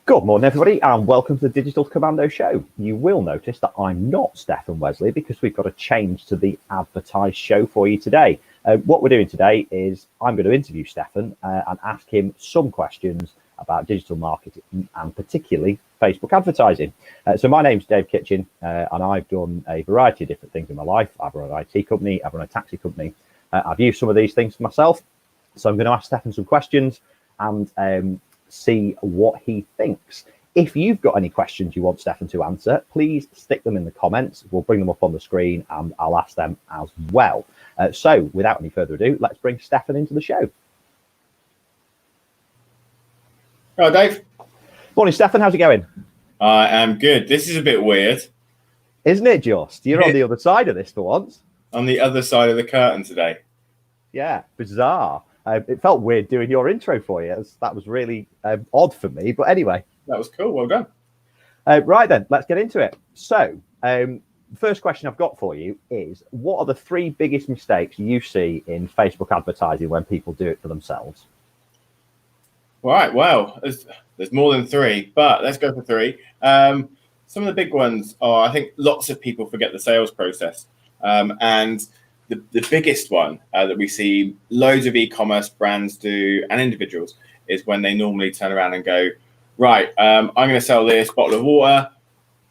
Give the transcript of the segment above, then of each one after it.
Good morning, everybody, and welcome to the Digital Commando show. You will notice that I'm not Stefan Wesley because we've got a change to the advertised show for you today. What we're doing today is I'm going to interview Stefan and ask him some questions about digital marketing and particularly Facebook advertising. So my name's Dave Kitchen and I've done a variety of different things in my life. I've run an IT company, I've run a taxi company. I've used some of these things for myself. So I'm going to ask Stefan some questions and see what he thinks. If you've got any questions you want Stefan to answer, please stick them in the comments. We'll bring them up on the screen and I'll ask them as well. So without any further ado, let's bring Stefan into the show. Hello, Dave. Morning, Stefan. How's it going? I am good. This is a bit weird. Isn't it just? You're on the other side of this for once. On the other side of the curtain today. Yeah, bizarre. It felt weird doing your intro for you. That was really odd for me. But anyway. That was cool. Well done. Right then, let's get into it. So, first question I've got for you is, what are the three biggest mistakes you see in Facebook advertising when people do it for themselves? Right. Well, there's more than three, but let's go for three. Some of the big ones are, I think lots of people forget the sales process. And the biggest one that we see loads of e-commerce brands do and individuals is when they normally turn around and go, right, I'm going to sell this bottle of water.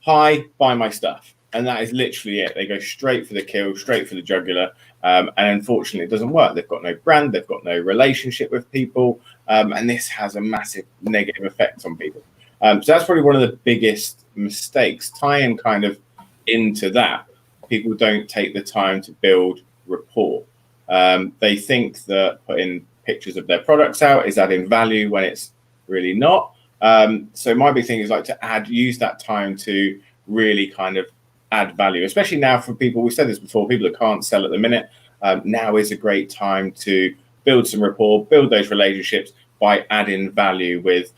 Hi, buy my stuff. And that is literally it. They go straight for the kill, straight for the jugular. And unfortunately, it doesn't work. They've got no brand. They've got no relationship with people. And this has a massive negative effect on people. So that's probably one of the biggest mistakes. Tying kind of into that, people don't take the time to build rapport. They think that putting pictures of their products out is adding value when it's really not. So my big thing is like to use that time to really kind of add value, especially now for people, we've said this before, people that can't sell at the minute. Now is a great time to build some rapport, build those relationships by adding value with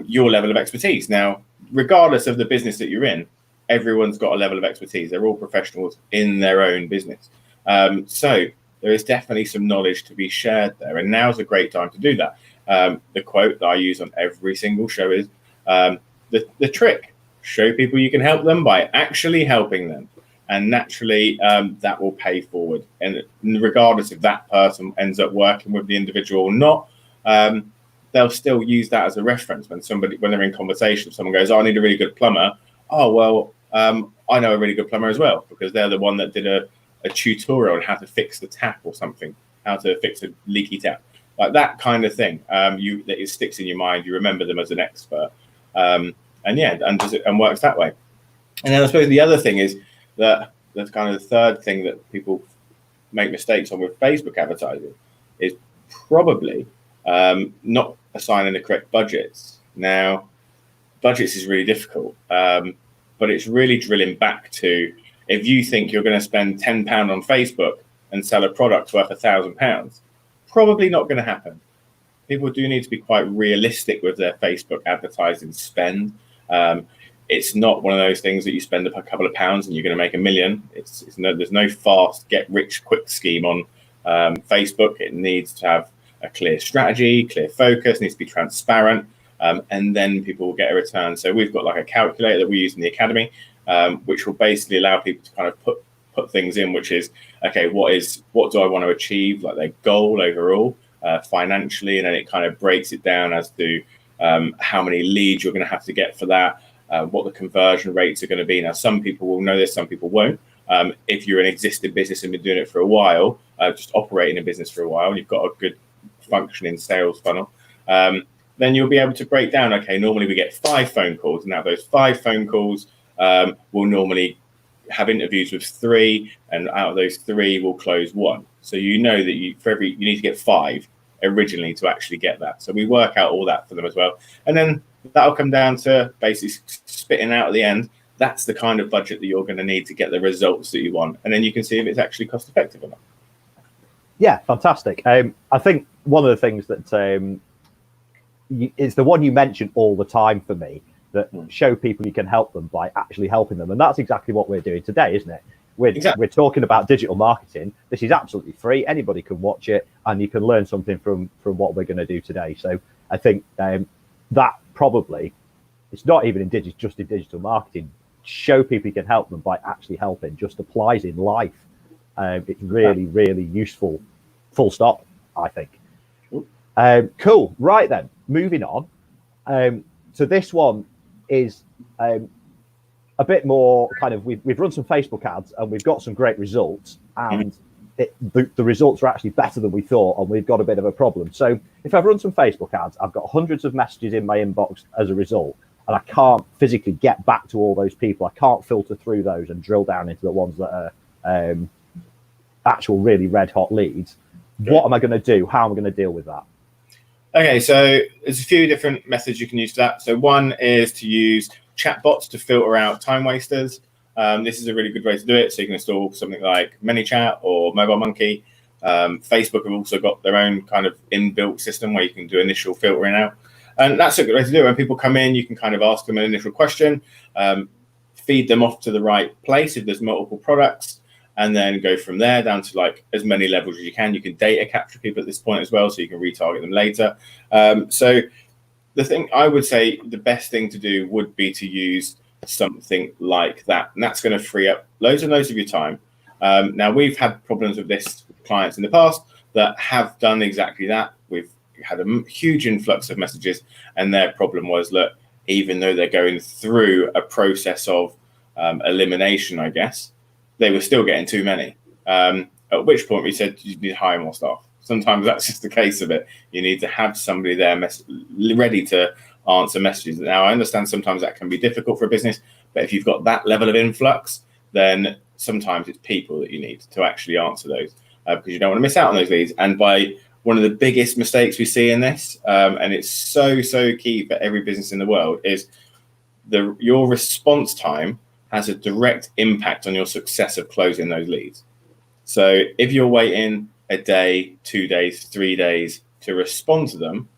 your level of expertise. Now, regardless of the business that you're in, everyone's got a level of expertise. They're all professionals in their own business. So there is definitely some knowledge to be shared there. And now's a great time to do that. The quote that I use on every single show is the trick. Show people you can help them by actually helping them. And naturally, that will pay forward. And regardless if that person ends up working with the individual or not, they'll still use that as a reference when they're in conversation. Someone goes, oh, I need a really good plumber. Oh, well, I know a really good plumber as well, because they're the one that did a tutorial on how to fix the tap or something, how to fix a leaky tap, like that kind of thing. That it sticks in your mind. You remember them as an expert, and works that way. And then I suppose the other thing is that that's kind of the third thing that people make mistakes on with Facebook advertising is probably not assigning the correct budgets. Now, budgets is really difficult, but it's really drilling back to, if you think you're going to spend £10 on Facebook and sell a product worth £1,000, probably not going to happen. People do need to be quite realistic with their Facebook advertising spend. It's not one of those things that you spend a couple of pounds and you're going to make $1 million. There's no fast get rich quick scheme on Facebook. It needs to have a clear strategy, clear focus, needs to be transparent, and then people will get a return. So we've got like a calculator that we use in the academy, which will basically allow people to kind of put things in, which is, okay, what do I want to achieve, like their goal overall, financially, and then it kind of breaks it down as to how many leads you're going to have to get for that, what the conversion rates are going to be. Now, some people will know this, some people won't. If you're an existing business and been doing it for a while, just operating a business for a while, and you've got a good functioning sales funnel, then you'll be able to break down, okay, normally we get 5 phone calls. Now, those 5 phone calls will normally have interviews with 3, and out of those 3 will close 1. So you know that you need to get 5 originally to actually get that. So we work out all that for them as well. And then that'll come down to basically spitting out at the end. That's the kind of budget that you're going to need to get the results that you want. And then you can see if it's actually cost effective or not. Yeah, fantastic. I think one of the things that is the one you mention all the time for me, that show people you can help them by actually helping them. And that's exactly what we're doing today, isn't it? We're talking about digital marketing. This is absolutely free. Anybody can watch it and you can learn something from what we're going to do today. So I think that probably it's not even in just in digital marketing. Show people you can help them by actually helping just applies in life. It's really, really useful. Full stop, I think. Cool. Right then, moving on. So this one is a bit more kind of, we've run some Facebook ads and we've got some great results, and the results are actually better than we thought, and we've got a bit of a problem. So if I've run some Facebook ads, I've got hundreds of messages in my inbox as a result, and I can't physically get back to all those people. I can't filter through those and drill down into the ones that are actual really red hot leads. Okay. What am I going to do? How am I going to deal with that? Okay, so there's a few different methods you can use for that. So one is to use chatbots to filter out time wasters. This is a really good way to do it. So you can install something like ManyChat or MobileMonkey. Facebook have also got their own kind of inbuilt system where you can do initial filtering out. And that's a good way to do it. When people come in, you can kind of ask them an initial question, feed them off to the right place if there's multiple products, and then go from there down to like as many levels as you can. You can data capture people at this point as well, so you can retarget them later. So the thing I would say, the best thing to do would be to use something like that, and that's going to free up loads and loads of your time. Now, we've had problems with this with clients in the past that have done exactly that. We've had a huge influx of messages, and their problem was, look, even though they're going through a process of elimination, I guess, they were still getting too many. At which point we said you need to hire more staff. Sometimes that's just the case of it. You need to have somebody there ready to answer messages. Now, I understand sometimes that can be difficult for a business, but if you've got that level of influx, then sometimes it's people that you need to actually answer those, because you don't want to miss out on those leads. And by one of the biggest mistakes we see in this, and it's so key for every business in the world, is your response time has a direct impact on your success of closing those leads. So if you're waiting a day, 2 days, 3 days to respond to them,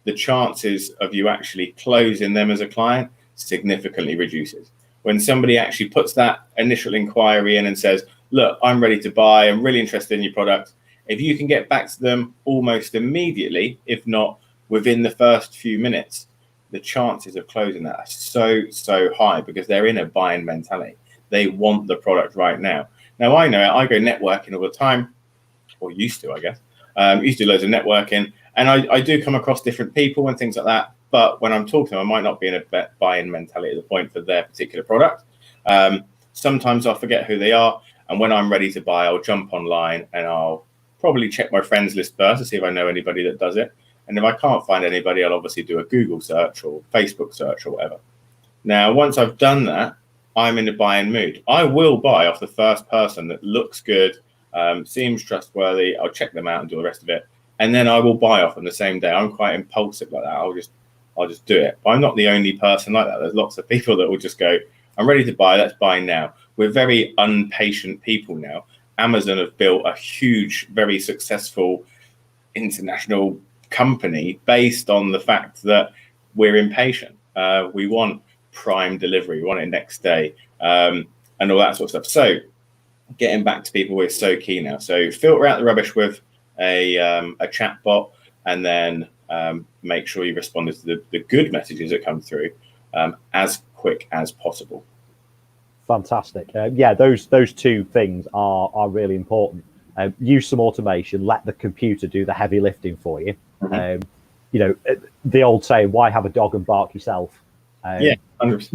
the chances of you actually closing them as a client significantly reduces. When somebody actually puts that initial inquiry in and says, look, I'm ready to buy, I'm really interested in your product, if you can get back to them almost immediately, if not within the first few minutes, the chances of closing that are so high, because they're in a buying mentality. They want the product right now. Now, I know I go networking all the time, or used to, I guess. Used to do loads of networking, and I do come across different people and things like that. But when I'm talking to them, I might not be in a buying mentality at the point for their particular product. Sometimes I'll forget who they are, and when I'm ready to buy, I'll jump online and I'll probably check my friends list first to see if I know anybody that does it. And if I can't find anybody, I'll obviously do a Google search or Facebook search or whatever. Now, once I've done that, I'm in a buying mood. I will buy off the first person that looks good, seems trustworthy. I'll check them out and do the rest of it. And then I will buy off on the same day. I'm quite impulsive like that. I'll just do it. But I'm not the only person like that. There's lots of people that will just go, I'm ready to buy, let's buy now. We're very impatient people now. Amazon have built a huge, very successful international company based on the fact that we're impatient. We want prime delivery, we want it next day, and all that sort of stuff. So getting back to people, we're so key now. So filter out the rubbish with a chat bot, and then make sure you respond to the good messages that come through as quick as possible. Fantastic. Yeah, those two things are really important. Use some automation. Let the computer do the heavy lifting for you. Mm-hmm. You know, the old saying, "Why have a dog and bark yourself?" Yeah, 100%.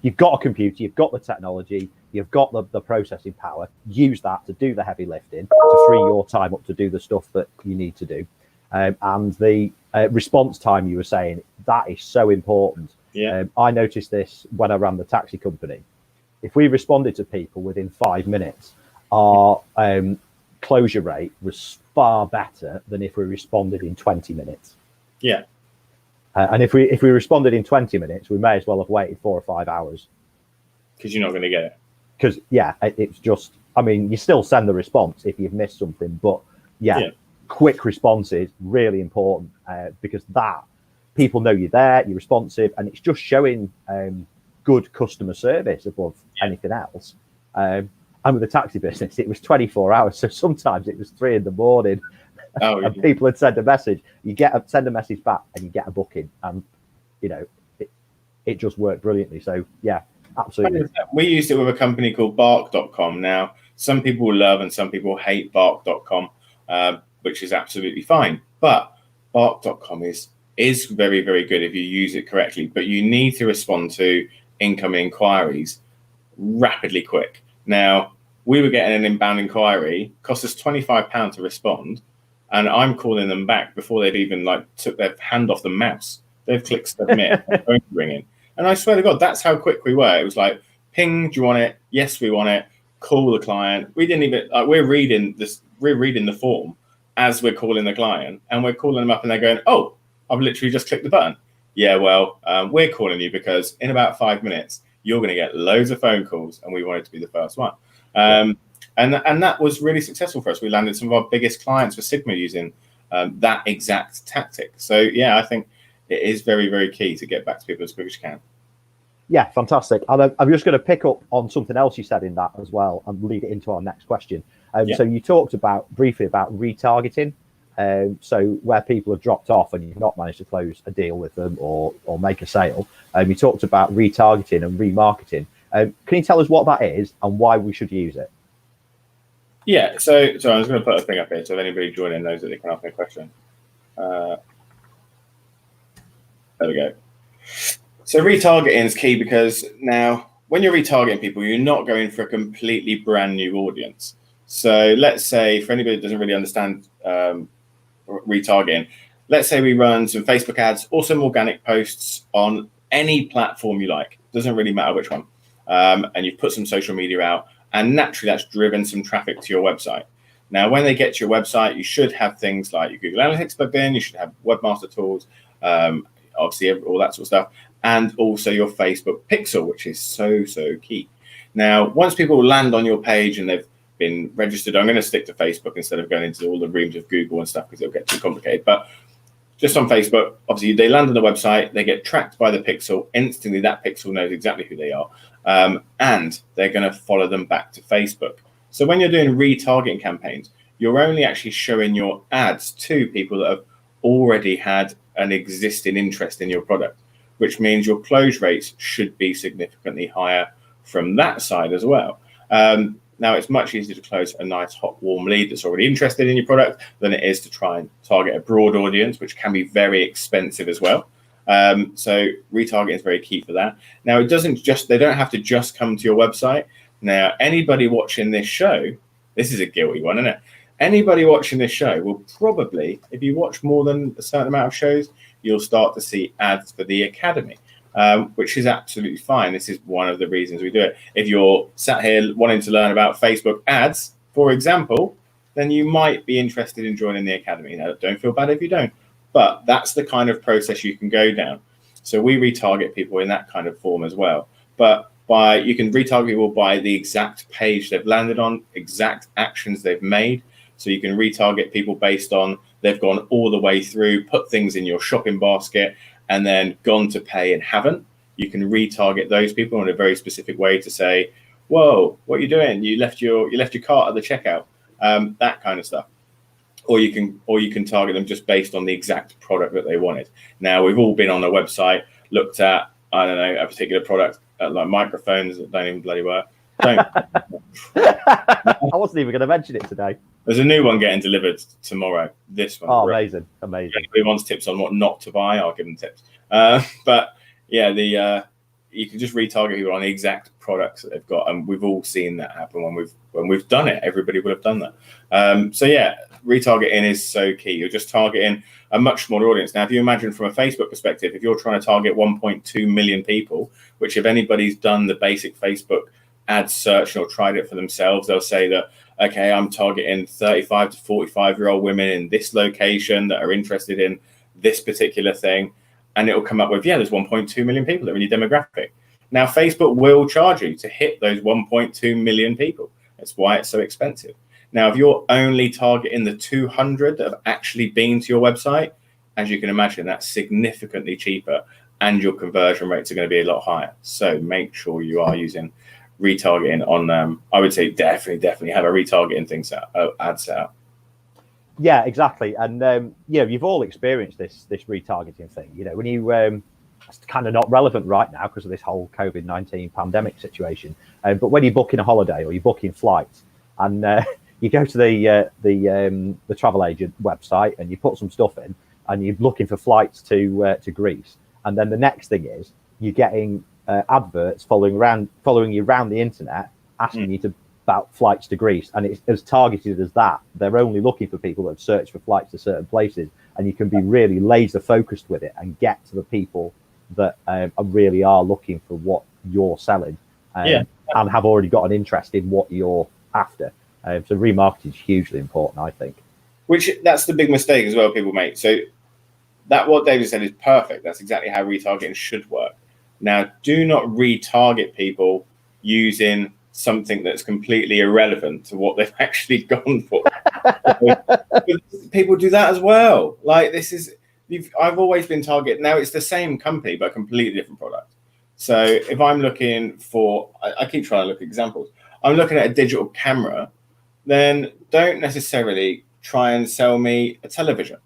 You've got a computer, you've got the technology, you've got the processing power. Use that to do the heavy lifting, to free your time up to do the stuff that you need to do. And the response time you were saying, that is so important. Yeah. I noticed this when I ran the taxi company. If we responded to people within 5 minutes, our closure rate was far better than if we responded in 20 minutes. Yeah. And if we responded in 20 minutes, we may as well have waited 4 or 5 hours. Because you're not going to get it. Because, yeah, it's just, I mean, you still send the response if you've missed something. But, yeah. Quick responses, really important, because that people know you're there, you're responsive, and it's just showing good customer service above anything else. And with the taxi business, it was 24 hours. So sometimes it was 3 in the morning. Oh, and people had sent a message. Send a message back, and you get a booking. And you know, it just worked brilliantly. So yeah, absolutely. We used it with a company called Bark.com. Now, some people love and some people hate Bark.com, which is absolutely fine. But Bark.com is very, very good if you use it correctly. But you need to respond to incoming inquiries rapidly quick. Now, we were getting an inbound inquiry, cost us £25 to respond, and I'm calling them back before they've even took their hand off the mouse. They've clicked submit, their phone's ringing. And I swear to God, that's how quick we were. It was like, ping, do you want it? Yes, we want it. Call the client. We didn't even, we're reading the form as we're calling the client, and we're calling them up and they're going, oh, I've literally just clicked the button. Yeah, well, we're calling you because in about 5 minutes, you're going to get loads of phone calls, and we wanted to be the first one. And that was really successful for us. We landed some of our biggest clients for Sigma using that exact tactic. So yeah, I think it is very, very key to get back to people as quick as you can. Yeah, fantastic. And I'm just going to pick up on something else you said in that as well and lead it into our next question. So you talked briefly about retargeting. So where people have dropped off and you've not managed to close a deal with them or make a sale. You talked about retargeting and remarketing. Can you tell us what that is and why we should use it? Yeah, so I was going to put a thing up here so if anybody joining knows that they can ask me a question. There we go. So retargeting is key because now when you're retargeting people, you're not going for a completely brand new audience. So let's say, for anybody that doesn't really understand retargeting, let's say we run some Facebook ads or some organic posts on any platform you like. Doesn't really matter which one. And you've put some social media out, and naturally that's driven some traffic to your website. Now, when they get to your website, you should have things like your Google Analytics plugged in, you should have webmaster tools, obviously all that sort of stuff, and also your Facebook pixel, which is so key. Now, once people land on your page and they've been registered, I'm going to stick to Facebook instead of going into all the rooms of Google and stuff because it'll get too complicated. But just on Facebook, obviously they land on the website, they get tracked by the pixel. Instantly, that pixel knows exactly who they are, and they're going to follow them back to Facebook. So when you're doing retargeting campaigns, you're only actually showing your ads to people that have already had an existing interest in your product, which means your close rates should be significantly higher from that side as well. Now, it's much easier to close a nice, hot, warm lead that's already interested in your product than it is to try and target a broad audience, which can be very expensive as well. So retargeting is very key for that. Now, they don't have to just come to your website. Now, anybody watching this show, this is a guilty one, isn't it? Anybody watching this show will probably, if you watch more than a certain amount of shows, you'll start to see ads for the Academy, which is absolutely fine. This is one of the reasons we do it. If you're sat here wanting to learn about Facebook ads, for example, then you might be interested in joining the Academy. Now, don't feel bad if you don't, but that's the kind of process you can go down. So we retarget people in that kind of form as well. But you can retarget people by the exact page they've landed on, exact actions they've made. So you can retarget people based on they've gone all the way through, put things in your shopping basket, and then gone to pay and haven't. You can retarget those people in a very specific way to say, whoa, what are you doing? You left your cart at the checkout, that kind of stuff. Or you can target them just based on the exact product that they wanted. Now, we've all been on a website, looked at, I don't know, a particular product, like microphones that don't even bloody work. I wasn't even going to mention it today. There's a new one getting delivered tomorrow. This one. Oh, amazing. If anybody wants tips on what not to buy, I'll give them tips. But yeah, you can just retarget people on the exact products that they've got, and we've all seen that happen when we've done it. Everybody would have done that. So yeah, retargeting is so key. You're just targeting a much smaller audience. Now, if you imagine from a Facebook perspective, if you're trying to target 1.2 million people, which if anybody's done the basic Facebook ad search or tried it for themselves, they'll say that, okay, I'm targeting 35 to 45-year-old women in this location that are interested in this particular thing. And it'll come up with, yeah, there's 1.2 million people that are in your demographic. Now, Facebook will charge you to hit those 1.2 million people. That's why it's so expensive. Now, if you're only targeting the 200 that have actually been to your website, as you can imagine, that's significantly cheaper and your conversion rates are going to be a lot higher. So make sure you are using retargeting on, I would say definitely have a retargeting thing ad set up. Yeah, exactly. And you've all experienced this retargeting thing. When you it's kind of not relevant right now because of this whole COVID-19 pandemic situation. But when you're booking a holiday or you're booking flights, and you go to the travel agent website and you put some stuff in, and you're looking for flights to Greece, and then the next thing is you're getting adverts following you around the internet asking you about flights to Greece, and it's as targeted as that. They're only looking for people that have searched for flights to certain places, and you can be really laser focused with it and get to the people that really are looking for what you're selling, and have already got an interest in what you're after. So remarketing is hugely important, I think. Which that's the big mistake as well people make. So that what David said is perfect. That's exactly how retargeting should work. Now, do not retarget people using something that's completely irrelevant to what they've actually gone for. People do that as well. Like I've always been targeted. Now it's the same company, but a completely different product. So if I'm looking for, I keep trying to look at examples. I'm looking at a digital camera, then don't necessarily try and sell me a television.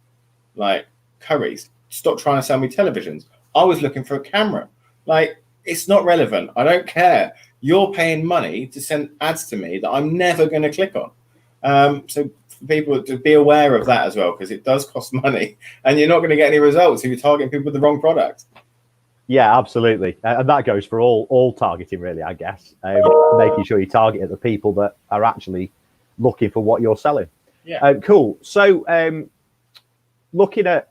Like Currys, stop trying to sell me televisions. I was looking for a camera. Like, it's not relevant. I don't care. You're paying money to send ads to me that I'm never going to click on. So for people to be aware of that as well, because it does cost money and you're not going to get any results if you're targeting people with the wrong product. Yeah, absolutely. And that goes for all targeting, really, I guess. Making sure you target at the people that are actually looking for what you're selling. Yeah. Cool. So looking at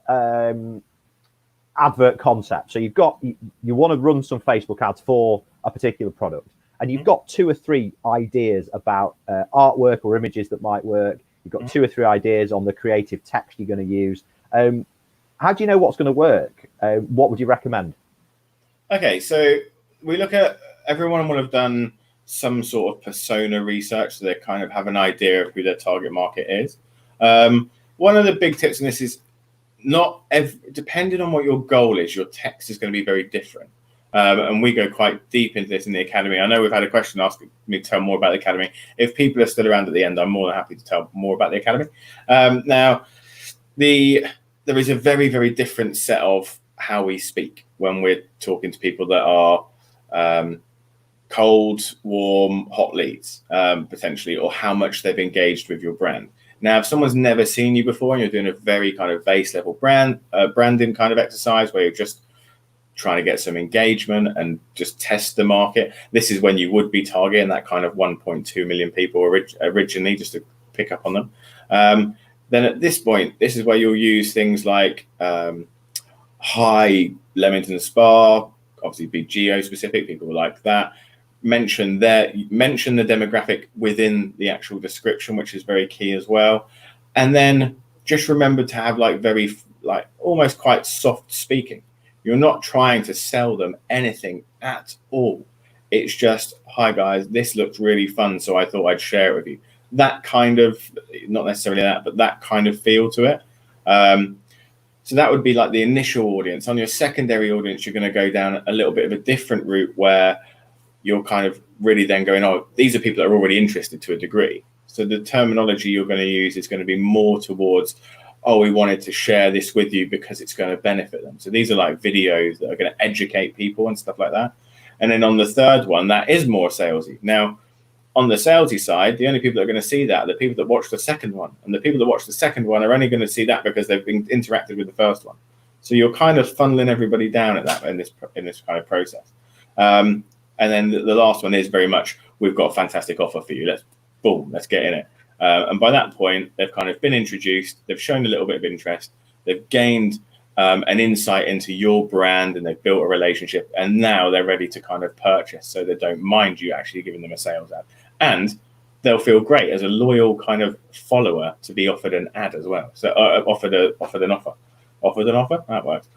advert concept. So you want to run some Facebook ads for a particular product, and you've got 2 or 3 ideas about artwork or images that might work. You've got 2 or 3 ideas on the creative text you're going to use. How do you know what's going to work? What would you recommend? Okay, so we look at everyone will have done some sort of persona research, so they kind of have an idea of who their target market is. One of the big tips in this is depending on what your goal is, your text is going to be very different. And we go quite deep into this in the academy. I know we've had a question asking me to tell more about the academy. If people are still around at the end, I'm more than happy to tell more about the academy. Now, there is a very, very different set of how we speak when we're talking to people that are cold, warm, hot leads, potentially, or how much they've engaged with your brand. Now, if someone's never seen you before and you're doing a very kind of base level branding kind of exercise where you're just trying to get some engagement and just test the market, this is when you would be targeting that kind of 1.2 million people originally, just to pick up on them. Then at this point, this is where you'll use things like Hi Leamington Spa, obviously be geo specific, people like that. Mention the demographic within the actual description, which is very key as well. And then just remember to have almost quite soft speaking. You're not trying to sell them anything at all. It's just, hi guys, this looks really fun, so I thought I'd share it with you. That kind of, not necessarily that, but that kind of feel to it. So that would be like the initial audience. On your secondary audience, you're going to go down a little bit of a different route where you're kind of really then going, oh, these are people that are already interested to a degree. So the terminology you're going to use is going to be more towards, oh, we wanted to share this with you because it's going to benefit them. So these are like videos that are going to educate people and stuff like that. And then on the third one, that is more salesy. Now, on the salesy side, the only people that are going to see that are the people that watch the second one. And the people that watch the second one are only going to see that because they've been interacted with the first one. So you're kind of funneling everybody down at that in this kind of process. And then the last one is very much, we've got a fantastic offer for you. Let's get in it. And by that point, they've kind of been introduced. They've shown a little bit of interest. They've gained an insight into your brand, and they've built a relationship. And now they're ready to kind of purchase, so they don't mind you actually giving them a sales ad. And they'll feel great as a loyal kind of follower to be offered an ad as well. So offered an offer. That works.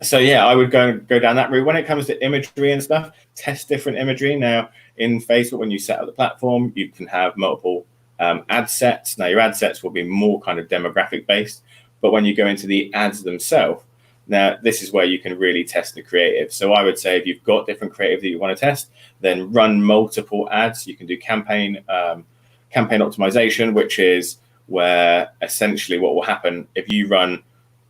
So yeah, I would go down that route. When it comes to imagery and stuff, test different imagery. Now in Facebook, when you set up the platform, you can have multiple ad sets. Now your ad sets will be more kind of demographic based, but when you go into the ads themselves, now this is where you can really test the creative. So I would say if you've got different creative that you want to test, then run multiple ads. You can do campaign optimization, which is where essentially what will happen if you run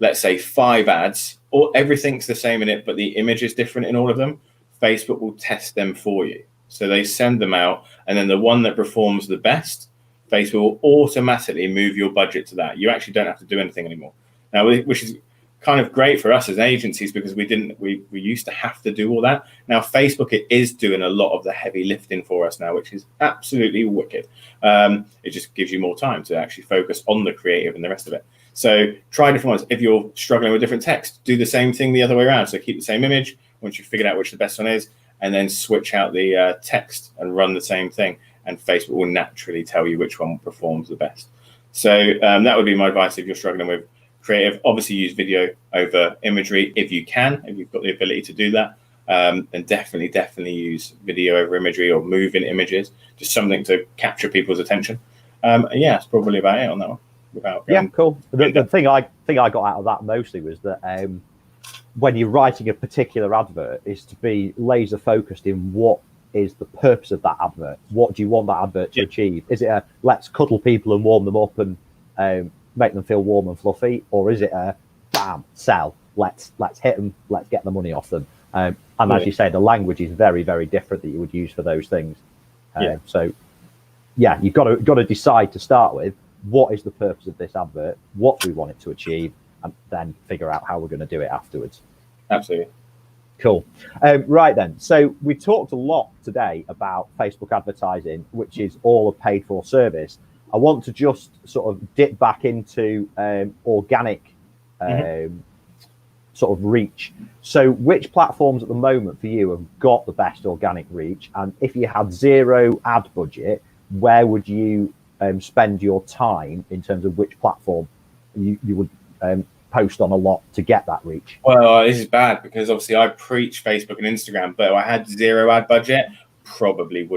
let's say 5 ads, or everything's the same in it, but the image is different in all of them, Facebook will test them for you. So they send them out, and then the one that performs the best, Facebook will automatically move your budget to that. You actually don't have to do anything anymore. Now, which is kind of great for us as agencies, because we used to have to do all that. Now Facebook, it is doing a lot of the heavy lifting for us now, which is absolutely wicked. It just gives you more time to actually focus on the creative and the rest of it. So try different ones. If you're struggling with different text, do the same thing the other way around. So keep the same image once you've figured out which the best one is, and then switch out the text and run the same thing, and Facebook will naturally tell you which one performs the best. So that would be my advice if you're struggling with creative. Obviously use video over imagery if you can, if you've got the ability to do that. And definitely use video over imagery, or moving images, just something to capture people's attention. Yeah, that's probably about it on that one. Yeah, cool. The thing I got out of that mostly was that when you're writing a particular advert, is to be laser focused in what is the purpose of that advert. What do you want that advert to achieve? Is it a let's cuddle people and warm them up and make them feel warm and fluffy, or is it a bam, sell, let's hit them, let's get the money off them? And as you say, the language is very, very different that you would use for those things. So yeah, you've got to decide to start with, what is the purpose of this advert, what do we want it to achieve, and then figure out how we're going to do it afterwards. Absolutely. Cool. Right then, so we talked a lot today about Facebook advertising, which is all a paid for service. I want to just sort of dip back into organic sort of reach. So which platforms at the moment for you have got the best organic reach? And if you had zero ad budget, where would you spend your time in terms of which platform you would post on a lot to get that reach? Well, this is bad, because obviously I preach Facebook and Instagram, but if I had zero ad budget, probably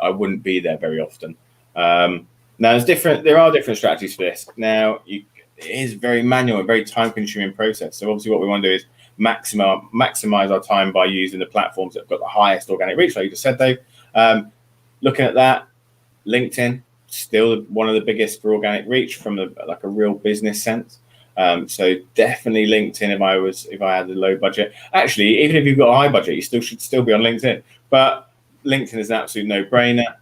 I wouldn't be there very often. Now there are different strategies for this. Now it is very manual and very time consuming process. So obviously what we want to do is maximize our time by using the platforms that have got the highest organic reach, like you just said, Dave. Looking at that, LinkedIn, still one of the biggest for organic reach from a real business sense. So definitely LinkedIn if I had a low budget. Actually, even if you've got a high budget, you should still be on LinkedIn. But LinkedIn is an absolute no-brainer.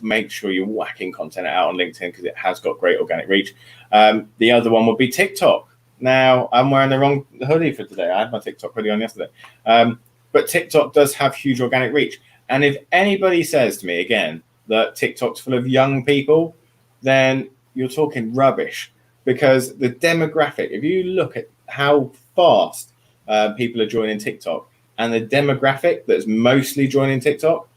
Make sure you're whacking content out on LinkedIn, because it has got great organic reach. The other one would be TikTok. Now, I'm wearing the wrong hoodie for today. I had my TikTok hoodie on yesterday. But TikTok does have huge organic reach. And if anybody says to me again that TikTok's full of young people, then you're talking rubbish, because the demographic, if you look at how fast people are joining TikTok, and the demographic that's mostly joining TikTok,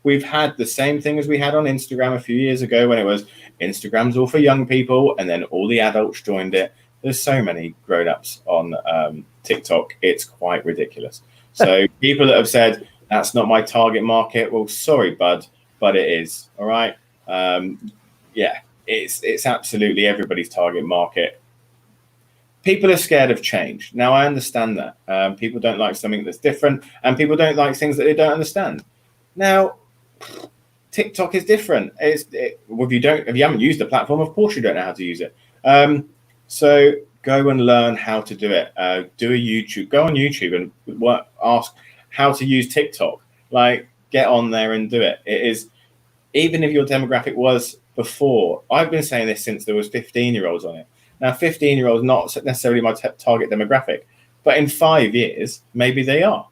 we've had the same thing as we had on Instagram a few years ago, when it was Instagram's all for young people, and then all the adults joined it. There's so many grown-ups on TikTok, it's quite ridiculous. So people that have said, that's not my target market, well, sorry, bud, but it is. All right. Yeah, it's absolutely everybody's target market. People are scared of change. Now, I understand that. People don't like something that's different, and people don't like things that they don't understand. Now, TikTok is different. If you haven't used the platform, of course you don't know how to use it. So go and learn how to do it. Go on YouTube and ask how to use TikTok. Get on there and do it. It is, even if your demographic was before, I've been saying this since there was 15-year-olds on it. Now, 15-year-olds not necessarily my target demographic, but in 5 years, maybe they are.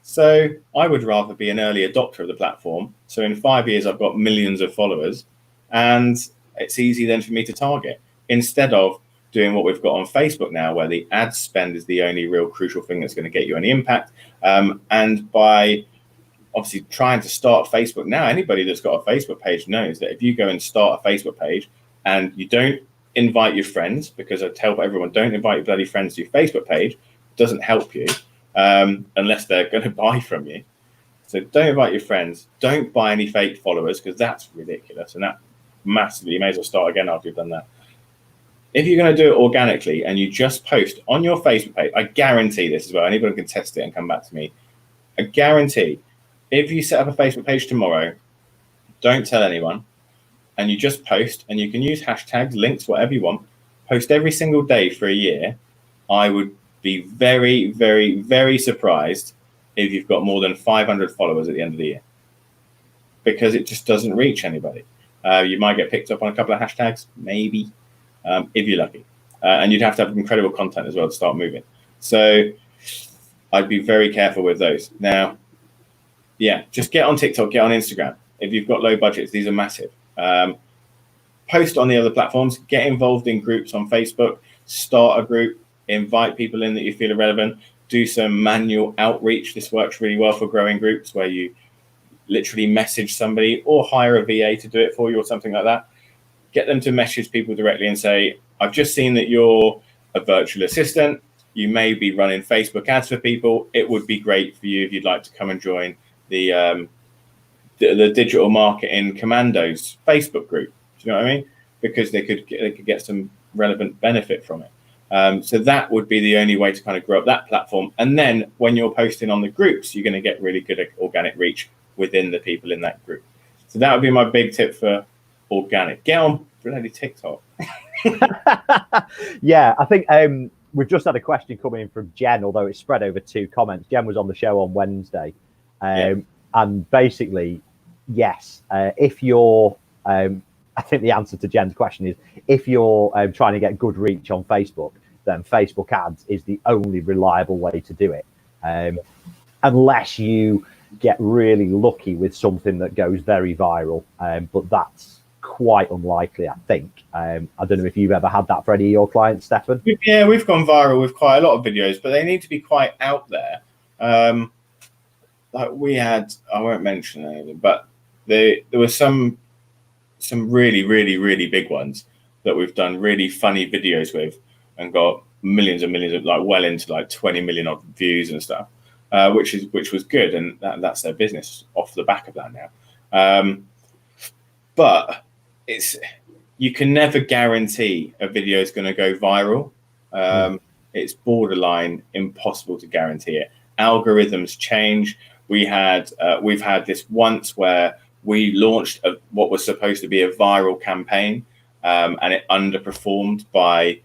So I would rather be an early adopter of the platform. So in 5 years, I've got millions of followers, and it's easy then for me to target, instead of doing what we've got on Facebook now, where the ad spend is the only real crucial thing that's going to get you any impact. And by obviously trying to start Facebook now, anybody that's got a Facebook page knows that if you go and start a Facebook page and you don't invite your friends, because I tell everyone, don't invite your bloody friends to your Facebook page, it doesn't help you unless they're going to buy from you. So don't invite your friends, don't buy any fake followers, because that's ridiculous, and that massively, you may as well start again after you've done that. If you're going to do it organically and you just post on your Facebook page, I guarantee this as well, anybody can test it and come back to me, I guarantee, if you set up a Facebook page tomorrow, don't tell anyone, and you just post, and you can use hashtags, links, whatever you want, post every single day for a year, I would be very, very, very surprised if you've got more than 500 followers at the end of the year, because it just doesn't reach anybody. You might get picked up on a couple of hashtags, maybe, if you're lucky. And you'd have to have incredible content as well to start moving. So I'd be very careful with those. Now, yeah, just get on TikTok, get on Instagram. If you've got low budgets, these are massive. Post on the other platforms, get involved in groups on Facebook, start a group, invite people in that you feel are relevant, do some manual outreach. This works really well for growing groups where you literally message somebody or hire a VA to do it for you or something like that. Get them to message people directly and say, I've just seen that you're a virtual assistant. You may be running Facebook ads for people. It would be great for you if you'd like to come and join the digital marketing Commando's Facebook group. Do you know what I mean? Because they could get some relevant benefit from it. So that would be the only way to kind of grow up that platform. And then when you're posting on the groups, you're going to get really good organic reach within the people in that group. So that would be my big tip for organic. Get on bloody TikTok. Yeah, I think we've just had a question coming in from Jen, although it's spread over 2 comments. Jen was on the show on Wednesday. And basically, yes, if you're, I think the answer to Jen's question is, if you're trying to get good reach on Facebook, then Facebook ads is the only reliable way to do it. Unless you get really lucky with something that goes very viral. But that's quite unlikely, I think. I don't know if you've ever had that for any of your clients, Stefan. Yeah, we've gone viral with quite a lot of videos, but they need to be quite out there. Like we had, I won't mention anything, but there were some really, really, really big ones that we've done really funny videos with and got millions and millions of, like, well into like 20 million odd views and stuff, which was good, and that's their business off the back of that now. But you can never guarantee a video is going to go viral. It's borderline impossible to guarantee it. Algorithms change. We've had this once where we launched what was supposed to be a viral campaign, and it underperformed by,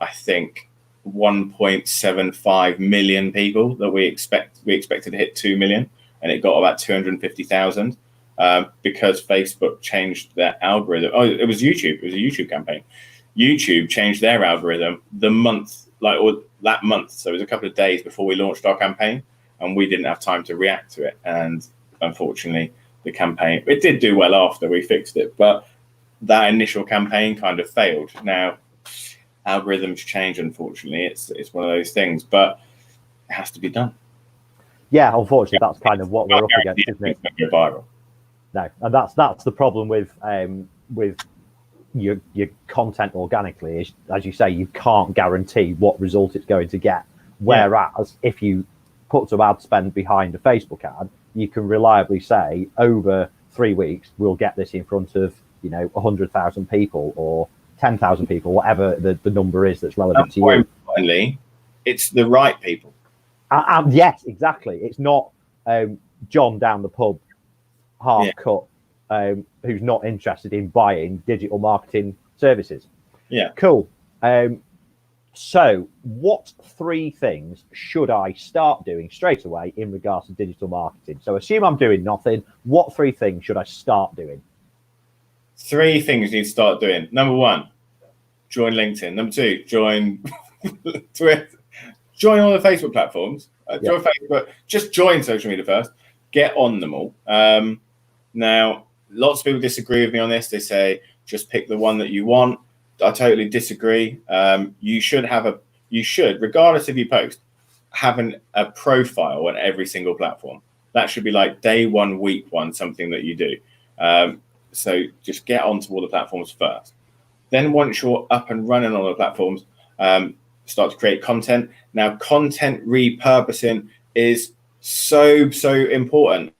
I think, 1.75 million people that we expected to hit 2 million, and it got about 250,000 because Facebook changed their algorithm. Oh, it was YouTube. It was a YouTube campaign. YouTube changed their algorithm that month. So it was a couple of days before we launched our campaign, and we didn't have time to react to it. And unfortunately, the campaign, it did do well after we fixed it, but that initial campaign kind of failed. Now, algorithms change, unfortunately. It's one of those things, but it has to be done. Yeah, unfortunately, that's kind of what we're up against, isn't it? Go viral. No, and that's the problem with your content organically. Is, as you say, you can't guarantee what result it's going to get. Whereas if you put some ad spend behind a Facebook ad, you can reliably say over 3 weeks we'll get this in front of 100,000 people or 10,000 people, whatever the number is that's relevant to you. Importantly, it's the right people. Yes, exactly. It's not John down the pub, half cut, who's not interested in buying digital marketing services. Yeah. Cool. So what 3 things should I start doing straight away in regards to digital marketing? So assume I'm doing nothing. What 3 things should I start doing? 3 things you need to start doing. Number 1, join LinkedIn. Number 2, join Twitter. Join all the Facebook platforms. Join Facebook. Just join social media first. Get on them all. Now, lots of people disagree with me on this. They say just pick the one that you want. I totally disagree. You should, regardless if you post, have a profile on every single platform. That should be like day 1, week 1, something that you do. So just get onto all the platforms first. Then once you're up and running on the platforms, start to create content. Now, content repurposing is so important.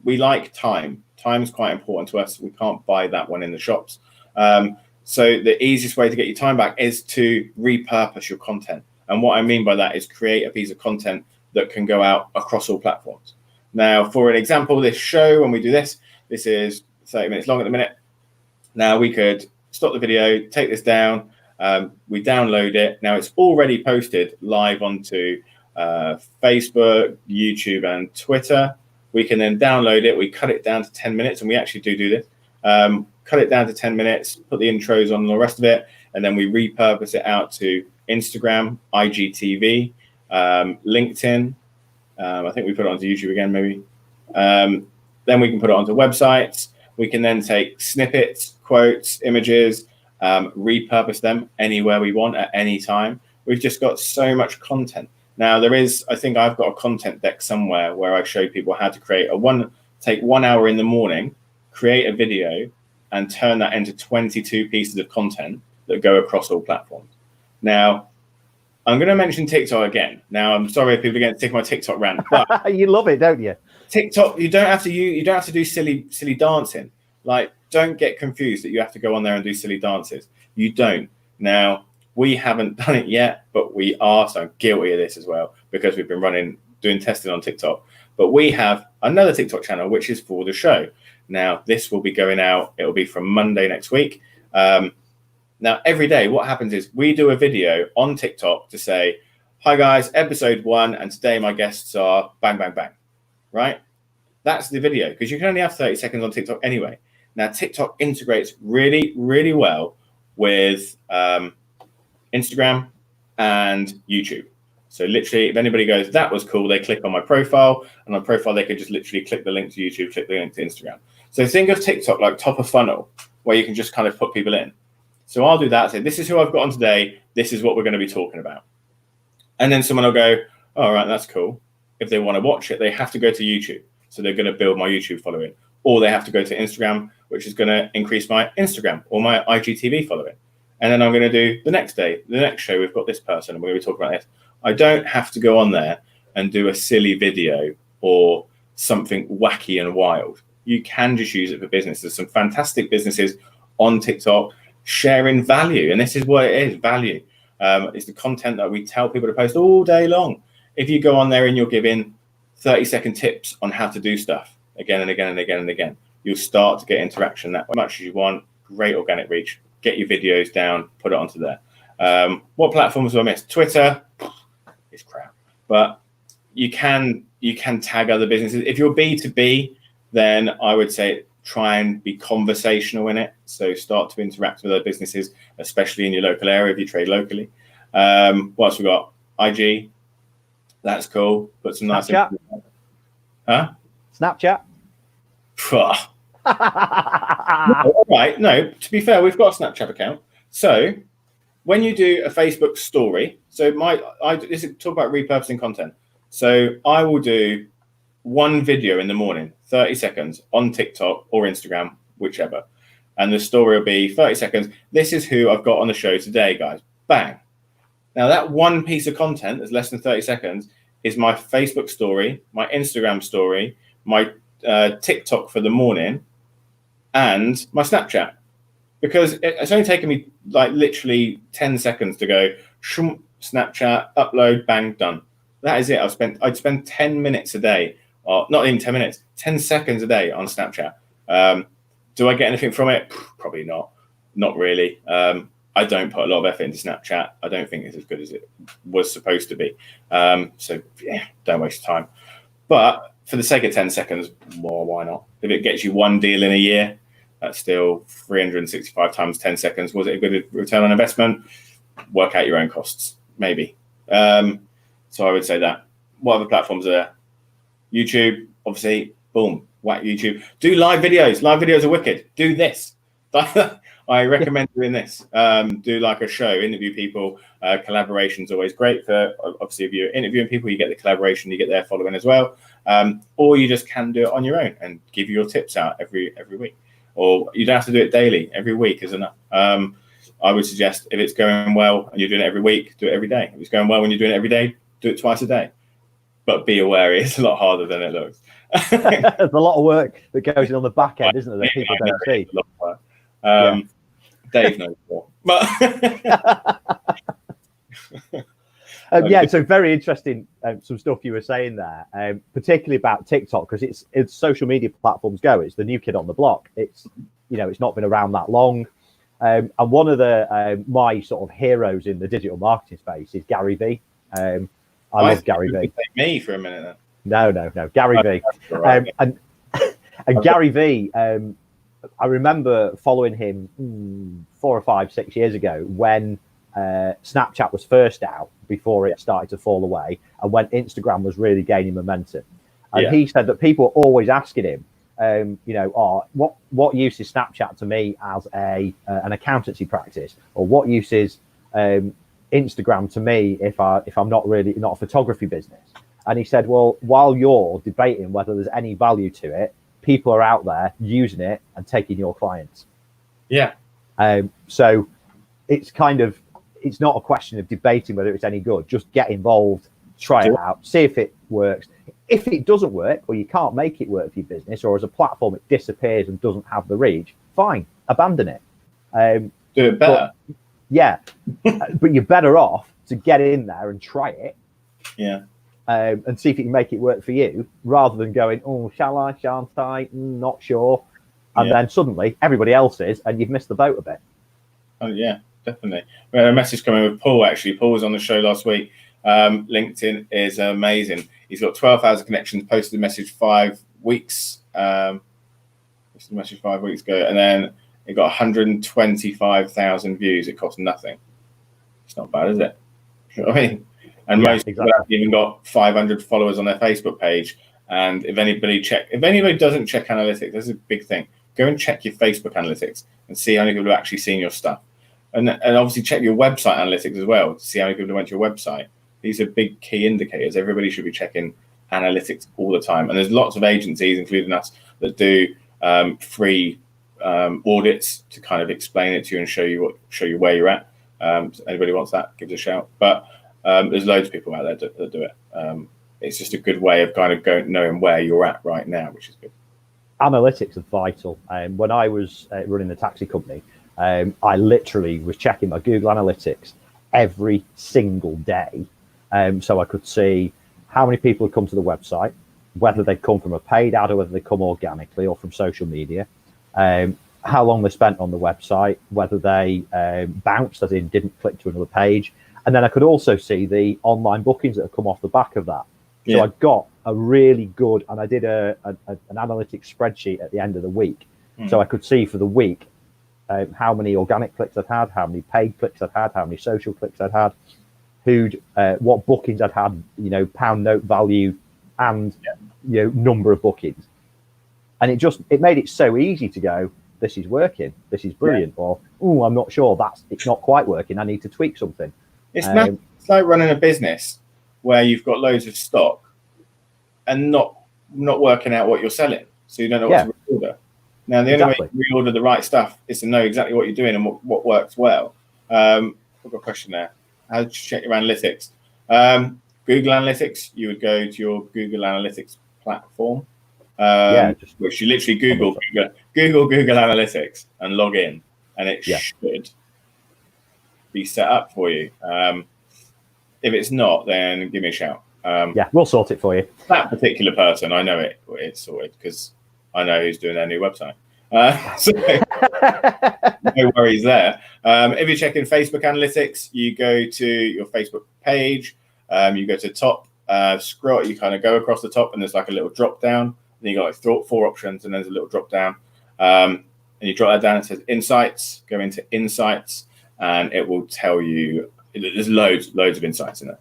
We like time. Time is quite important to us. We can't buy that one in the shops. So the easiest way to get your time back is to repurpose your content. And what I mean by that is create a piece of content that can go out across all platforms. Now, for an example, this show, when we do this is 30 minutes long at the minute. Now, we could stop the video, take this down, We download it. Now it's already posted live onto Facebook, YouTube, and Twitter. We can then download it. We cut it down to 10 minutes, and we actually do this. Cut it down to 10 minutes, put the intros on and the rest of it, and then we repurpose it out to Instagram, IGTV, LinkedIn. I think we put it onto YouTube again, maybe. Then we can put it onto websites. We can then take snippets, quotes, images, repurpose them anywhere we want at any time. We've just got so much content. Now I think I've got a content deck somewhere where I show people how to create take 1 hour in the morning, create a video, and turn that into 22 pieces of content that go across all platforms. Now, I'm going to mention TikTok again. Now, I'm sorry if people are going to take my TikTok rant, but you love it, don't you? TikTok, you don't have to do silly dancing. Like, don't get confused that you have to go on there and do silly dances. You don't. Now, we haven't done it yet, but we are. So I'm guilty of this as well because we've been doing testing on TikTok. But we have another TikTok channel which is for the show. Now, this will be going out. It'll be from Monday next week. Now, every day, what happens is we do a video on TikTok to say, hi, guys, episode 1, and today my guests are bang, bang, bang, right? That's the video because you can only have 30 seconds on TikTok anyway. Now, TikTok integrates really, really well with Instagram and YouTube. So literally, if anybody goes, that was cool, they click on my profile, and on profile, they could just literally click the link to YouTube, click the link to Instagram. So think of TikTok like top of funnel, where you can just kind of put people in. So I'll do that. Say, this is who I've got on today. This is what we're going to be talking about. And then someone will go, all right, that's cool. If they want to watch it, they have to go to YouTube. So they're going to build my YouTube following. Or they have to go to Instagram, which is going to increase my Instagram or my IGTV following. And then I'm going to do the next day, the next show, we've got this person, and we're going to be talking about this. I don't have to go on there and do a silly video or something wacky and wild. You can just use it for business. There's some fantastic businesses on TikTok sharing value. And this is what it is, value. It's the content that we tell people to post all day long. If you go on there and you're giving 30-second tips on how to do stuff again and again and again and again, you'll start to get interaction that much as you want. Great organic reach. Get your videos down, put it onto there. What platforms do I miss? Twitter is crap, but you can tag other businesses. If you're B2B, then I would say try and be conversational in it. So start to interact with other businesses, especially in your local area if you trade locally. What else we got? IG, that's cool. Put some nice. Snapchat. Huh? Snapchat. All right. No, to be fair, we've got a Snapchat account. So when you do a Facebook story, so this is talk about repurposing content. So I will do one video in the morning, 30 seconds on TikTok or Instagram, whichever. And the story will be 30 seconds. This is who I've got on the show today, guys. Bang. Now that one piece of content that's less than 30 seconds is my Facebook story, my Instagram story, my TikTok for the morning, and my Snapchat. Because it's only taken me like literally 10 seconds to go, Snapchat, upload, bang, done. That is it. I'd spend 10 minutes a day, or not even 10 minutes, 10 seconds a day on Snapchat. Do I get anything from it? Probably not. Not really. I don't put a lot of effort into Snapchat. I don't think it's as good as it was supposed to be. So yeah, don't waste time. But for the sake of 10 seconds, well, why not? If it gets you one deal in a year, that's still 365 times 10 seconds. Was it a good return on investment? Work out your own costs, maybe. So I would say that. What other platforms are there? YouTube, obviously, boom, whack YouTube. Do live videos. Live videos are wicked. Do this. I recommend doing this. Do like a show, interview people. Collaboration is always great for, obviously, if you're interviewing people, you get the collaboration, you get their following as well. Or you just can do it on your own and give your tips out every week. Or you don't have to do it daily. Every week is enough. I would suggest if it's going well and you're doing it every week, do it every day. If it's going well when you're doing it every day, do it twice a day. But be aware, it's a lot harder than it looks. There's a lot of work that goes in on the back end, isn't there, that people don't see? A lot of work. Dave knows more. But yeah, so very interesting. Some stuff you were saying there, particularly about TikTok, because it's social media platforms go. It's the new kid on the block. It's it's not been around that long. And one of the my sort of heroes in the digital marketing space is Gary Vee. I love Gary Vee. Me for a minute then. No, Gary Vee. Right. And Gary Vee, I remember following him 4 or 5, 6 years ago when Snapchat was first out, before it started to fall away, and when Instagram was really gaining momentum. And he said that people were always asking him, what use is Snapchat to me as an accountancy practice, or what use is Instagram to me if I'm not a photography business? And he said, well, while you're debating whether there's any value to it, people are out there using it and taking your clients. Yeah. So it's not a question of debating whether it's any good. Just get involved, try it out, see if it works. If it doesn't work, or you can't make it work for your business, or as a platform it disappears and doesn't have the reach, fine, abandon it. Do it better. But you're better off to get in there and try it. Yeah. And see if you can make it work for you, rather than going, oh, shall I, shan't I, not sure. And then suddenly everybody else is, and you've missed the boat a bit. Oh, yeah, definitely. We had a message coming with Paul, actually. Paul was on the show last week. LinkedIn is amazing. He's got 12,000 connections, posted a message 5 weeks. Posted a message 5 weeks ago, and then it got 125,000 views. It cost nothing. It's not bad, is it? You know what I mean? And most people have even got 500 followers on their Facebook page. And if anybody doesn't check analytics, that's a big thing. Go and check your Facebook analytics and see how many people have actually seen your stuff. And obviously check your website analytics as well to see how many people went to your website. These are big key indicators. Everybody should be checking analytics all the time. And there's lots of agencies, including us, that do free audits to kind of explain it to you and show you where you're at. So anybody wants that, give us a shout. But there's loads of people out there that do it. It's just a good way of kind of knowing where you're at right now, which is good. Analytics are vital. When I was running the taxi company, I literally was checking my Google Analytics every single day. So I could see how many people had come to the website, whether they'd come from a paid ad or whether they come organically or from social media, how long they spent on the website, whether they bounced, as in didn't click to another page. And then I could also see the online bookings that have come off the back of that. So I got a really good, and I did an analytics spreadsheet at the end of the week. So I could see for the week how many organic clicks I'd had, how many paid clicks I'd had, how many social clicks I'd had, what bookings I'd had, pound note value and number of bookings. And it made it so easy to go, this is working, this is brilliant, or I'm not sure, it's not quite working, I need to tweak something. It's like running a business where you've got loads of stock and not working out what you're selling, so you don't know what to reorder. Now, the only way you reorder the right stuff is to know exactly what you're doing and what works well. I've got a question there. How do you check your analytics? Google Analytics, you would go to your Google Analytics platform, which you literally Google Analytics and log in, and it should be set up for you. If it's not, then give me a shout. We'll sort it for you. That particular person, I know it's sorted because I know who's doing their new website. So no worries there. If you're checking Facebook Analytics, you go to your Facebook page. You go to the top, scroll. You kind of go across the top, and there's like a little drop down. Then you got like 4 options, and there's a little drop down. And you drop that down. It says Insights. Go into Insights, and it will tell you. There's loads of insights in it.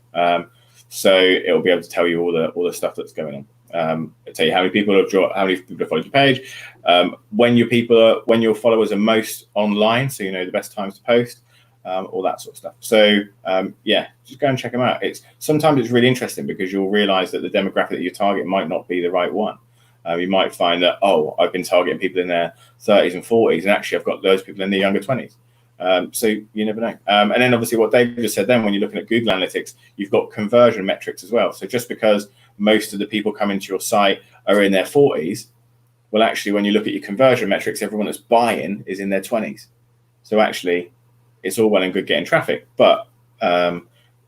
So it will be able to tell you all the stuff that's going on. It'll tell you how many people have followed your page, when your followers are most online, so you know the best times to post, all that sort of stuff. So just go and check them out. Sometimes it's really interesting because you'll realize that the demographic that you target might not be the right one. You might find that I've been targeting people in their 30s and 40s, and actually I've got those people in their younger 20s. So you never know. And then obviously what Dave just said then, when you're looking at Google Analytics, you've got conversion metrics as well. So just because most of the people coming to your site are in their 40s, well, actually, when you look at your conversion metrics, everyone that's buying is in their 20s. So actually, it's all well and good getting traffic, but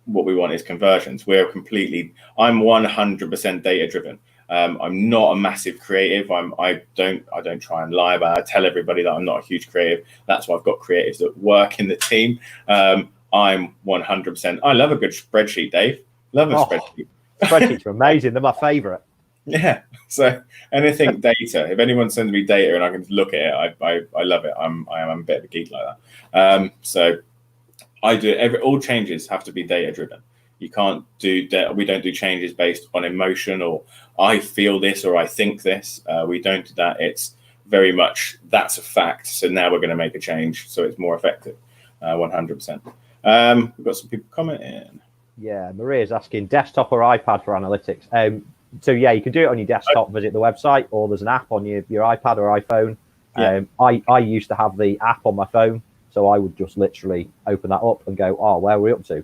what we want is conversions. I'm 100% data driven. I'm not a massive creative. I don't try and lie about it. I tell everybody that I'm not a huge creative. That's why I've got creatives that work in the team. I'm 100%. I love a good spreadsheet, Dave. Love a spreadsheet. Spreadsheets are amazing. They're my favorite. Yeah. So anything data, if anyone sends me data and I can look at it, I love it. I am a bit of a geek like that. So I do all changes have to be data driven. You can't do we don't do changes based on emotion or I feel this or I think this. We don't do that. It's very much that's a fact. So now we're going to make a change so it's more effective. 100%. We've got some people commenting. Yeah, Maria's asking desktop or iPad for analytics. So yeah, you can do it on your desktop, visit the website, or there's an app on your iPad or iPhone. Yeah. I used to have the app on my phone, so I would just literally open that up and go, oh, where are we up to?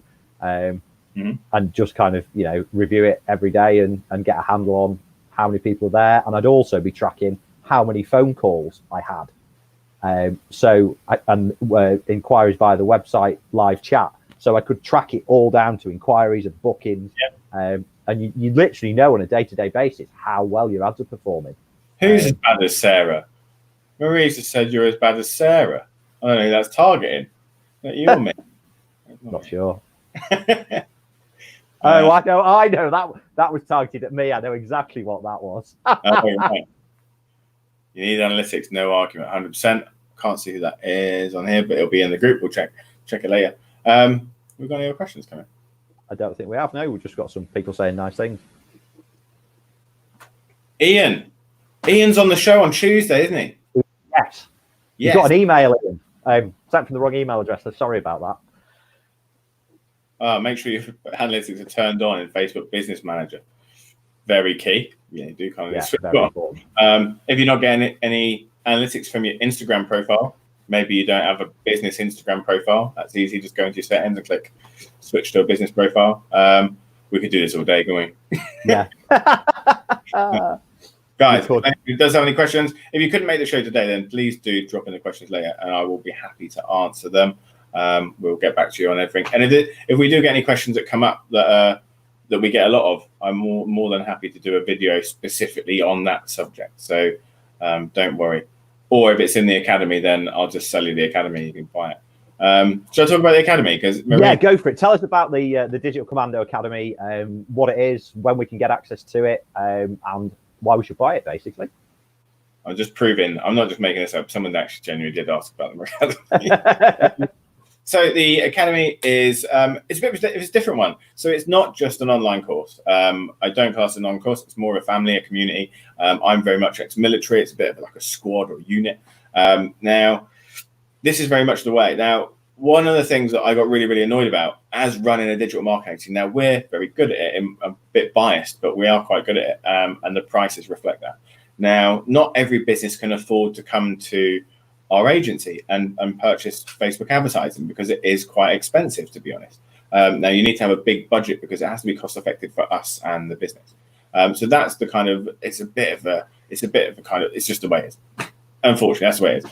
And just kind of, review it every day and get a handle on how many people are there. And I'd also be tracking how many phone calls I had. Inquiries via the website, live chat. So I could track it all down to inquiries and bookings. Yep. And you literally know on a day-to-day basis how well your ads are performing. Who's as bad as Sarah? Marie's just said you're as bad as Sarah. I don't know, that's targeting. Is that you or me? Not sure. I know that was targeted at me. I know exactly what that was. Right. You need analytics, no argument, 100%. Can't see who that is on here, but it'll be in the group. We'll check it later. We've got any other questions coming? I don't think we have. No, we've just got some people saying nice things. Ian's on the show on Tuesday, isn't he? Yes. You got an email in. Sent from the wrong email address. So sorry about that. Make sure your analytics are turned on in Facebook Business Manager. Very key. Yeah, you do kind of very important. If you're not getting any analytics from your Instagram profile, maybe you don't have a business Instagram profile. That's easy. Just go into your settings and click switch to a business profile. We could do this all day, can't we? Yeah. Guys, if anyone does have any questions, if you couldn't make the show today, then please do drop in the questions later and I will be happy to answer them. We'll get back to you on everything. And if we do get any questions that come up that we get a lot of, I'm more than happy to do a video specifically on that subject. So don't worry. Or if it's in the academy, then I'll just sell you the academy. You can buy it. Should I talk about the academy? Yeah, go for it. Tell us about the Digital Commando Academy, what it is, when we can get access to it, and why we should buy it, basically. I'm just proving. I'm not just making this up. Someone actually genuinely did ask about the academy. So the academy is it's a different one. So it's not just an online course. I don't class it an online course. It's more of a family, a community. I'm very much ex-military. It's a bit of like a squad or unit. Now, this is very much the way. Now, one of the things that I got really, really annoyed about as running a digital marketing team, now we're very good at it. I'm a bit biased, but we are quite good at it. And the prices reflect that. Now, not every business can afford to come to our agency and purchase Facebook advertising because it is quite expensive, to be honest. Now, you need to have a big budget because it has to be cost effective for us and the business. So that's the kind of, it's just the way it is. Unfortunately, that's the way it is.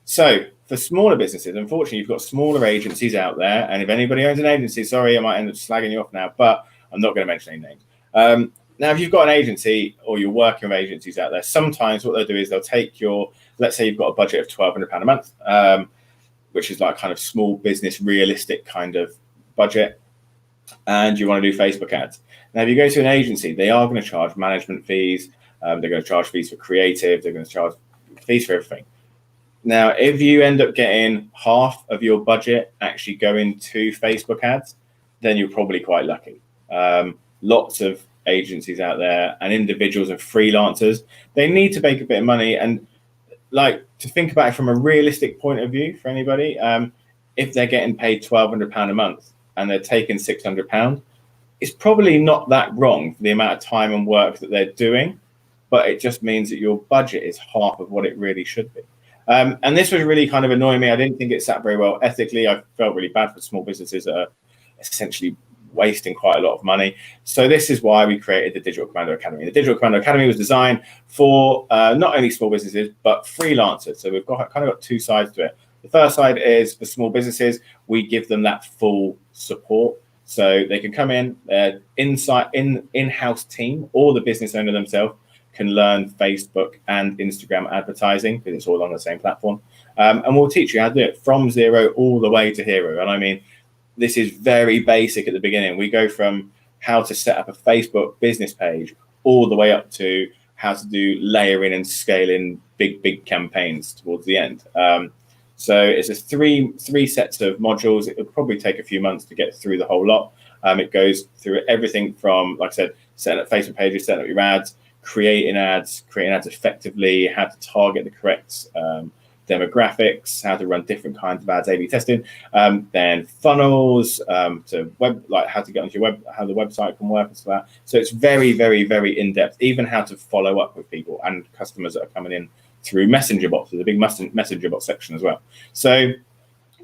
So for smaller businesses, unfortunately, you've got smaller agencies out there. And if anybody owns an agency, sorry, I might end up slagging you off now, but I'm not going to mention any names. Now, if you've got an agency or you're working with agencies out there, sometimes what they'll do is they'll take let's say you've got a budget of £1,200 a month, which is like kind of small business, realistic kind of budget, and you want to do Facebook ads. Now, if you go to an agency, they are going to charge management fees. They're going to charge fees for creative. They're going to charge fees for everything. Now, if you end up getting half of your budget actually going to Facebook ads, then you're probably quite lucky. Lots of agencies out there and individuals and freelancers, they need to make a bit of money. And like to think about it from a realistic point of view for anybody, if they're getting paid £1,200 a month and they're taking £600, it's probably not that wrong for the amount of time and work that they're doing, but it just means that your budget is half of what it really should be. And this was really kind of annoying me. I didn't think it sat very well ethically. I felt really bad for small businesses that are essentially wasting quite a lot of money. So this is why we created the Digital Commando Academy. The Digital Commando Academy was designed for not only small businesses, but freelancers. So we've got two sides to it. The first side is for small businesses. We give them that full support. So they can come in, in-house team or the business owner themselves can learn Facebook and Instagram advertising because it's all on the same platform. And we'll teach you how to do it from zero all the way to hero. And I mean, this is very basic at the beginning. We go from how to set up a Facebook business page all the way up to how to do layering and scaling big campaigns towards the end. So it's a three sets of modules. It will probably take a few months to get through the whole lot. It goes through everything from, like I said, setting up Facebook pages, setting up your ads, creating ads effectively, how to target the correct demographics, how to run different kinds of ads, A/B testing, then funnels to web, like how to get onto your web, how the website can work and stuff like that. So it's very, very, very in depth. Even how to follow up with people and customers that are coming in through messenger bots. There's a big messenger bot section as well. So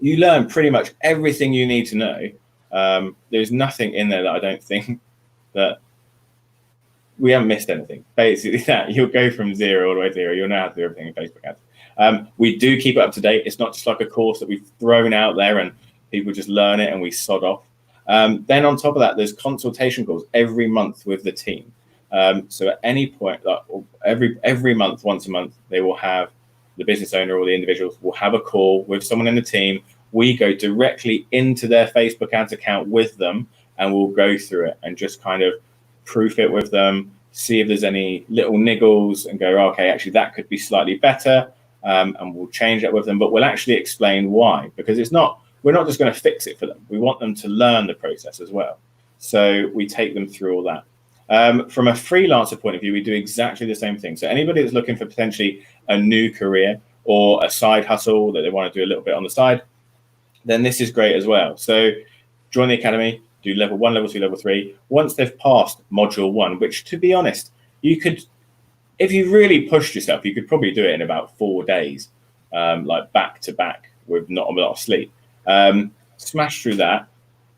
you learn pretty much everything you need to know. There's nothing in there that I don't think that we haven't missed anything. Basically, that you'll go from zero all the way to zero. You'll know how to do everything in Facebook ads. We do keep it up to date. It's not just like a course that we've thrown out there and people just learn it and we sod off. Then on top of that, there's consultation calls every month with the team. So at any point, like every month, once a month, they will have the business owner or the individuals will have a call with someone in the team. We go directly into their Facebook ads account with them and we'll go through it and just kind of proof it with them, see if there's any little niggles and go, okay, actually that could be slightly better. And we'll change that with them, but we'll actually explain why, because we're not just going to fix it for them. We want them to learn the process as well. So we take them through all that. From a freelancer point of view, we do exactly the same thing. So anybody that's looking for potentially a new career or a side hustle that they want to do a little bit on the side, then this is great as well. So join the academy, do level 1, level 2, level 3. Once they've passed module 1, which to be honest, you could, if you really pushed yourself, you could probably do it in about 4 days, like back to back with not a lot of sleep. Smash through that.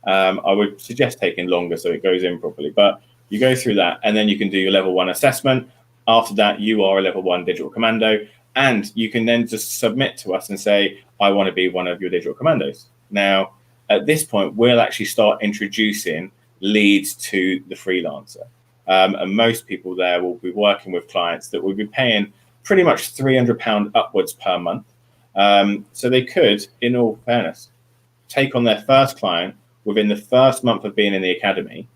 I would suggest taking longer so it goes in properly, but you go through that and then you can do your level 1 assessment. After that, you are a level 1 digital commando, and you can then just submit to us and say, I want to be one of your digital commandos. Now, at this point, we'll actually start introducing leads to the freelancer. And most people there will be working with clients that will be paying pretty much £300 upwards per month. So they could, in all fairness, take on their first client within the first month of being in the academy,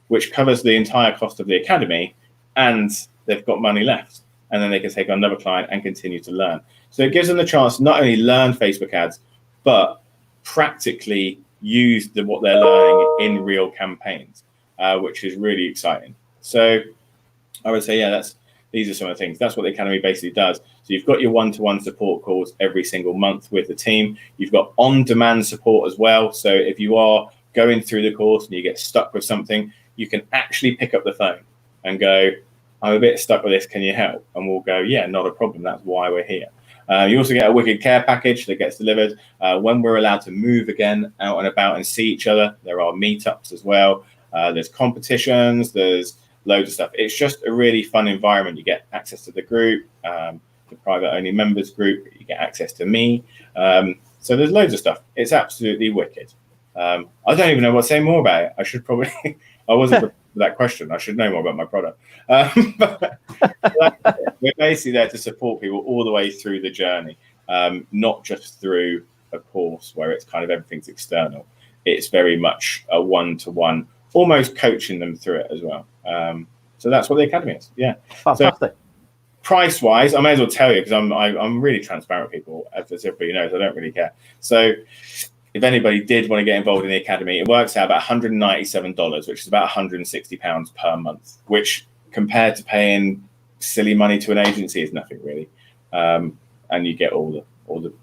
which covers the entire cost of the academy, and they've got money left. And then they can take on another client and continue to learn. So it gives them the chance to not only learn Facebook ads, but practically use what they're learning in real campaigns, which is really exciting. So I would say, yeah, these are some of the things. That's what the academy basically does. So you've got your one-to-one support calls every single month with the team. You've got on-demand support as well. So if you are going through the course and you get stuck with something, you can actually pick up the phone and go, I'm a bit stuck with this, can you help? And we'll go, yeah, not a problem. That's why we're here. You also get a wicked care package that gets delivered when we're allowed to move again out and about and see each other. There are meetups as well. There's competitions. There's loads of stuff. It's just a really fun environment. You get access to the group, the private only members group. You get access to me. So there's loads of stuff. It's absolutely wicked. I don't even know what to say more about it. I should probably, I wasn't prepared for that question. I should know more about my product. But we're basically there to support people all the way through the journey, not just through a course where it's kind of everything's external. It's very much a one-to-one, almost coaching them through it as well. So that's what the academy is. Yeah. Fantastic. So, price-wise, I may as well tell you because I'm really transparent with people, as everybody knows. I don't really care. So if anybody did want to get involved in the academy, it works out about $197, which is about £160 per month, which compared to paying silly money to an agency is nothing really. And you get all the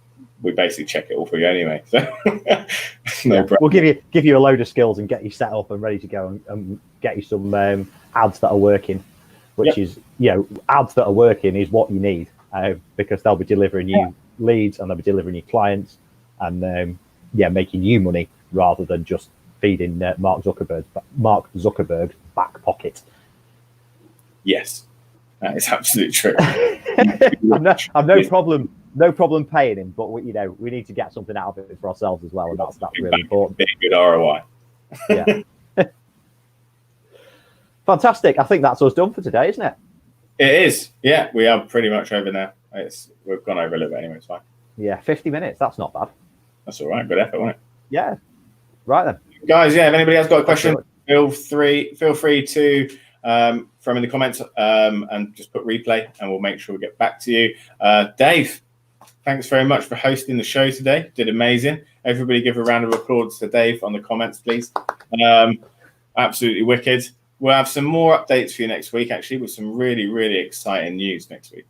we basically check it all for you anyway. So no problem. We'll give you a load of skills and get you set up and ready to go and get you some ads that are working, which is, ads that are working is what you need because they'll be delivering you leads and they'll be delivering you clients and making you money rather than just feeding Mark Zuckerberg's back pocket. Yes, that is absolutely true. I've no problem paying him, but we need to get something out of it for ourselves as well, and that's really important. Big good ROI. Yeah. Fantastic. I think that's us done for today, isn't it? It is. Yeah, we are pretty much over now. We've gone over a little bit anyway. It's fine. Yeah, 50 minutes. That's not bad. That's all right. Good effort, wasn't it? Yeah. Right then. Guys, yeah, if anybody has got a question, feel free to from in the comments and just put replay and we'll make sure we get back to you. Dave, thanks very much for hosting the show today. Did amazing. Everybody give a round of applause to Dave on the comments, please. Absolutely wicked. We'll have some more updates for you next week, actually, with some really, really exciting news next week.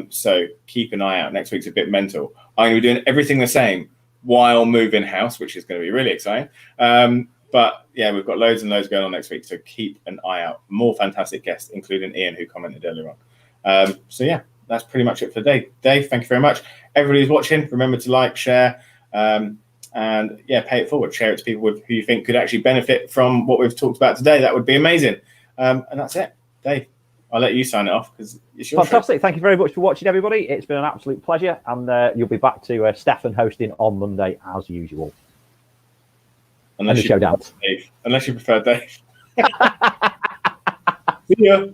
So keep an eye out. Next week's a bit mental. I'm going to be doing everything the same while moving house, which is going to be really exciting. But yeah, we've got loads and loads going on next week. So keep an eye out. More fantastic guests, including Ian, who commented earlier on. So yeah, that's pretty much it for today. Dave, thank you very much. Everybody who's watching, remember to like, share, and yeah, pay it forward. Share it to people who you think could actually benefit from what we've talked about today. That would be amazing. And that's it. Dave, I'll let you sign it off because it's your fantastic. show. Thank you very much for watching, everybody. It's been an absolute pleasure. And you'll be back to Stefan hosting on Monday as usual. Unless and the show dance. Unless you prefer Dave. See ya.